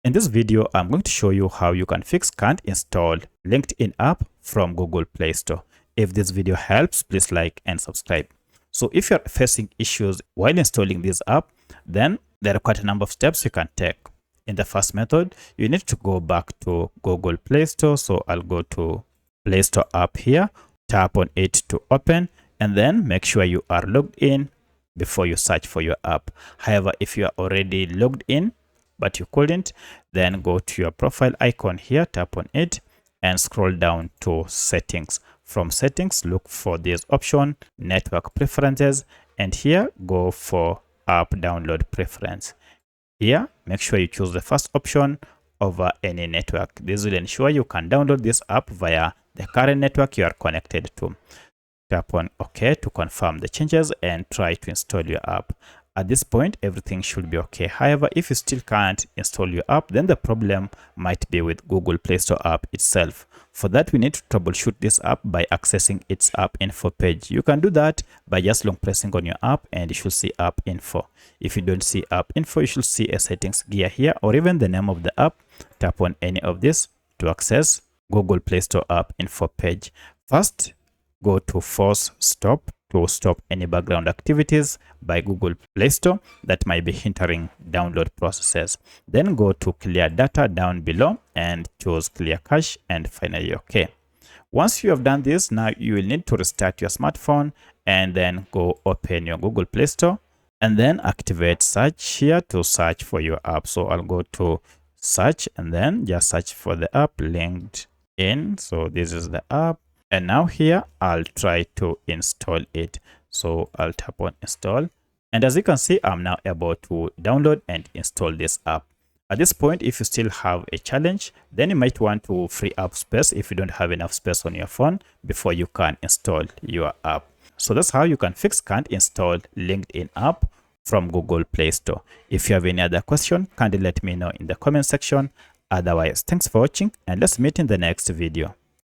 In this video, I'm going to show you how you can fix can't install LinkedIn app from Google Play Store. If this video helps, please like and subscribe. So if you're facing issues while installing this app, then there are quite a number of steps you can take. In the first method, you need to go back to Google Play Store. So I'll go to Play Store app here, tap on it to open, and then make sure you are logged in before you search for your app. However, if you are already logged in, but you couldn't, then go to your profile icon here, tap on it, and scroll down to settings. From settings, look for this option, network preferences, and here go for app download preference. Here, make sure you choose the first option over any network. This will ensure you can download this app via the current network you are connected to. Tap on OK to confirm the changes and try to install your app. At this point, everything should be okay. However, if you still can't install your app, then the problem might be with Google Play Store app itself. For that, we need to troubleshoot this app by accessing its app info page. You can do that by just long pressing on your app and you should see app info. If you don't see app info, you should see a settings gear here or even the name of the app. Tap on any of this to access Google Play Store app info page. First, go to force stop to stop any background activities by Google Play Store that might be hindering download processes. Then go to clear data down below and choose clear cache and finally OK. Once you have done this, now you will need to restart your smartphone and then go open your Google Play Store and then activate search here to search for your app. So I'll go to search and then just search for the app LinkedIn. So this is the app. And now here, I'll try to install it. So I'll tap on install. And as you can see, I'm now able to download and install this app. At this point, if you still have a challenge, then you might want to free up space if you don't have enough space on your phone before you can install your app. So that's how you can fix can't install LinkedIn app from Google Play Store. If you have any other question, kindly let me know in the comment section. Otherwise, thanks for watching and let's meet in the next video.